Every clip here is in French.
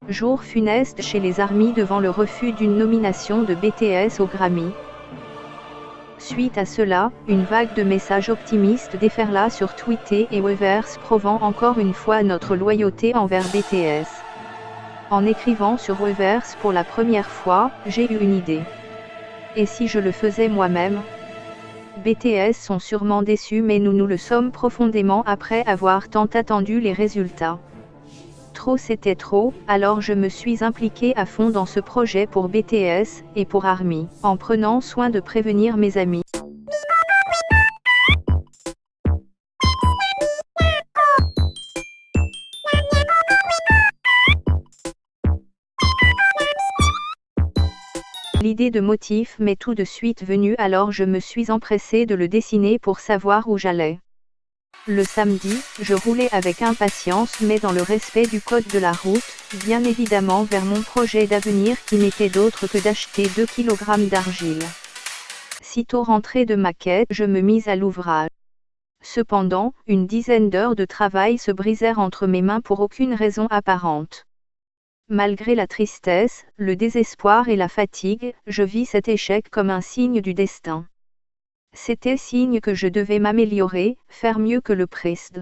Jour funeste chez les ARMY devant le refus d'une nomination de BTS aux Grammy. Suite à cela, une vague de messages optimistes déferla sur Twitter et Weverse prouvant encore une fois notre loyauté envers BTS. En écrivant sur Weverse pour la première fois, j'ai eu une idée. Et si je le faisais moi-même? BTS sont sûrement déçus mais nous le sommes profondément après avoir tant attendu les résultats. Trop c'était trop, alors je me suis impliqué à fond dans ce projet pour BTS, et pour ARMY, en prenant soin de prévenir mes amis. L'idée de motif m'est tout de suite venue alors je me suis empressé de le dessiner pour savoir où j'allais. Le samedi, je roulais avec impatience mais dans le respect du code de la route, bien évidemment vers mon projet d'avenir qui n'était d'autre que d'acheter 2 kg d'argile. Sitôt rentré de ma quête, je me mis à l'ouvrage. Cependant, une dizaine d'heures de travail se brisèrent entre mes mains pour aucune raison apparente. Malgré la tristesse, le désespoir et la fatigue, je vis cet échec comme un signe du destin. C'était signe que je devais m'améliorer, faire mieux que le Prest. De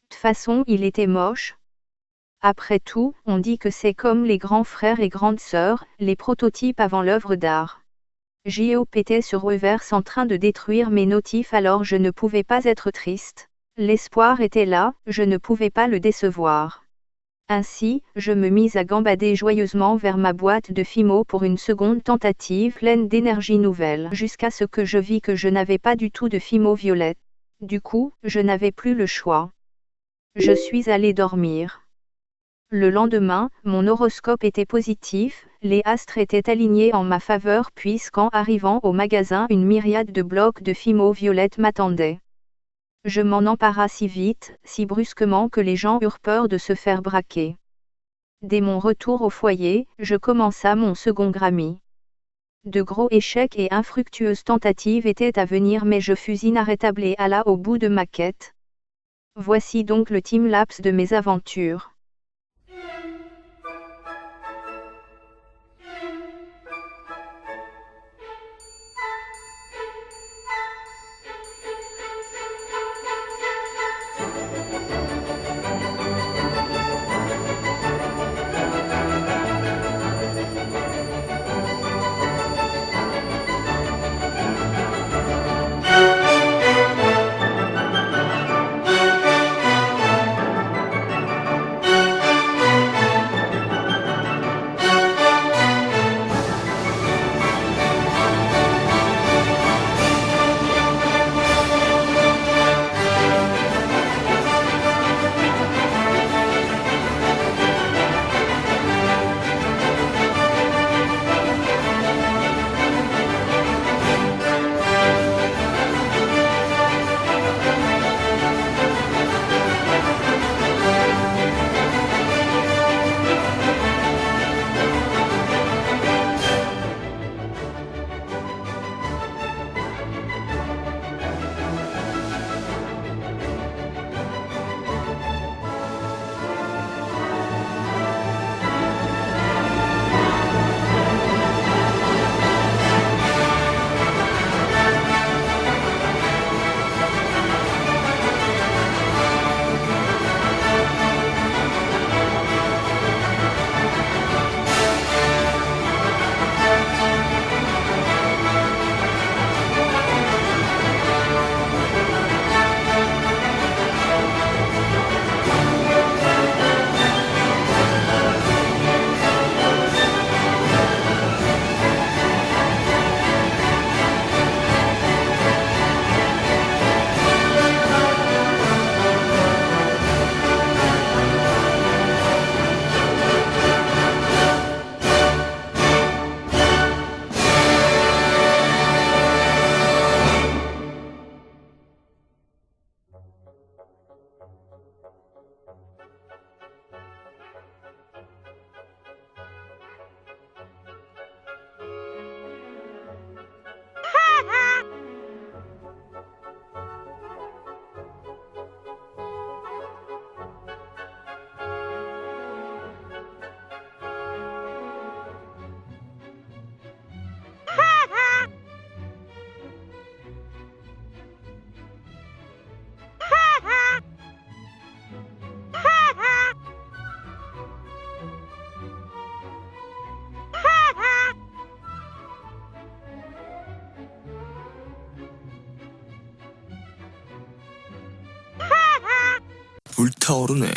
toute façon il était moche. Après tout, on dit que c'est comme les grands frères et grandes sœurs, les prototypes avant l'œuvre d'art. J'optais sur Weverse en train de détruire mes notifs alors je ne pouvais pas être triste. L'espoir était là, je ne pouvais pas le décevoir. Ainsi, je me mis à gambader joyeusement vers ma boîte de Fimo pour une seconde tentative pleine d'énergie nouvelle jusqu'à ce que je vis que je n'avais pas du tout de Fimo violette. Du coup, je n'avais plus le choix. Je suis allé dormir. Le lendemain, mon horoscope était positif, les astres étaient alignés en ma faveur puisqu'en arrivant au magasin une myriade de blocs de Fimo violette m'attendaient. Je m'en empara si vite, si brusquement que les gens eurent peur de se faire braquer. Dès mon retour au foyer, je commença mon second Grammy. De gros échecs et infructueuses tentatives étaient à venir mais je fus inarrêtable et alla au bout de ma quête. Voici donc le timelapse de mes aventures. 불타오르네.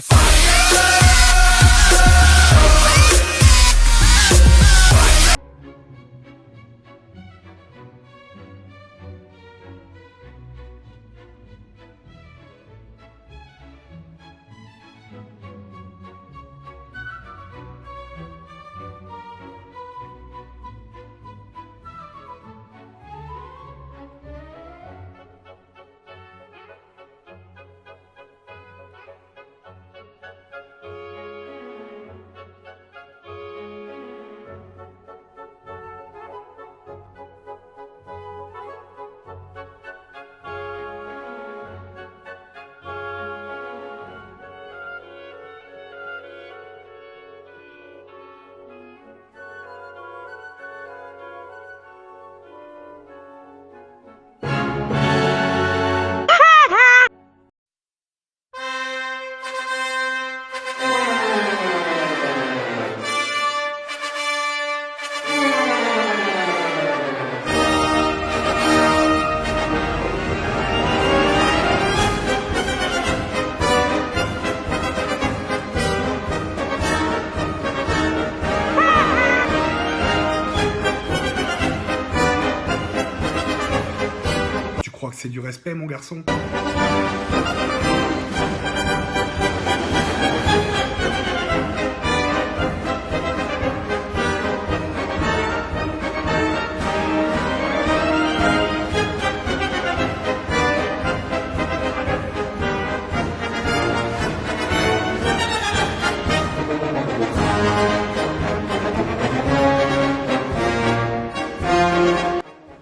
Tu crois que c'est du respect, mon garçon?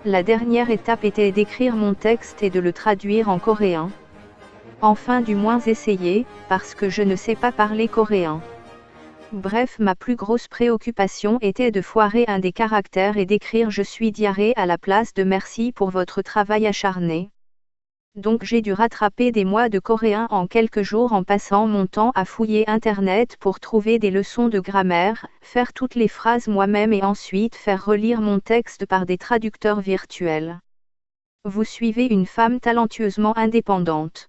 La dernière étape était d'écrire mon texte et de le traduire en coréen. Enfin du moins essayer, parce que je ne sais pas parler coréen. Bref, ma plus grosse préoccupation était de foirer un des caractères et d'écrire je suis diarrhée à la place de merci pour votre travail acharné. Donc j'ai dû rattraper des mois de coréen en quelques jours en passant mon temps à fouiller internet pour trouver des leçons de grammaire, faire toutes les phrases moi-même et ensuite faire relire mon texte par des traducteurs virtuels. Vous suivez une femme talentueusement indépendante.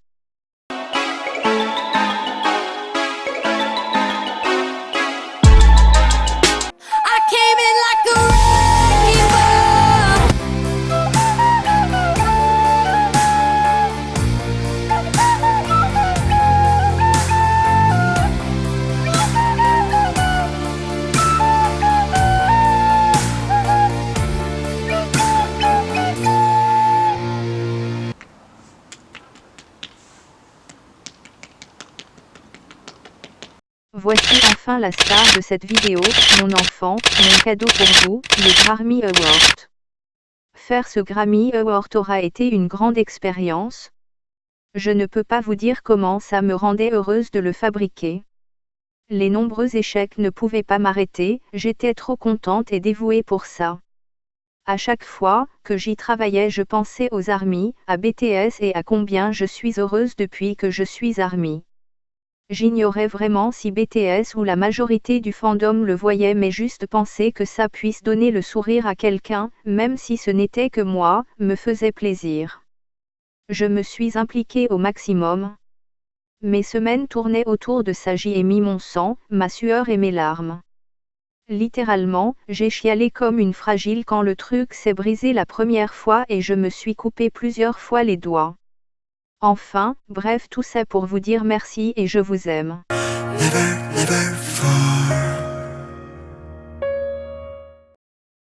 Voici enfin la star de cette vidéo, mon enfant, mon cadeau pour vous, le Grammy Award. Faire ce Grammy Award aura été une grande expérience. Je ne peux pas vous dire comment ça me rendait heureuse de le fabriquer. Les nombreux échecs ne pouvaient pas m'arrêter, j'étais trop contente et dévouée pour ça. À chaque fois que j'y travaillais, je pensais aux ARMY, à BTS et à combien je suis heureuse depuis que je suis ARMY. J'ignorais vraiment si BTS ou la majorité du fandom le voyait, mais juste penser que ça puisse donner le sourire à quelqu'un, même si ce n'était que moi, me faisait plaisir. Je me suis impliquée au maximum. Mes semaines tournaient autour de ça, j'y ai mis mon sang, ma sueur et mes larmes. Littéralement, j'ai chialé comme une fragile quand le truc s'est brisé la première fois et je me suis coupé plusieurs fois les doigts. Enfin, bref, tout ça pour vous dire merci et je vous aime. Never, never fall.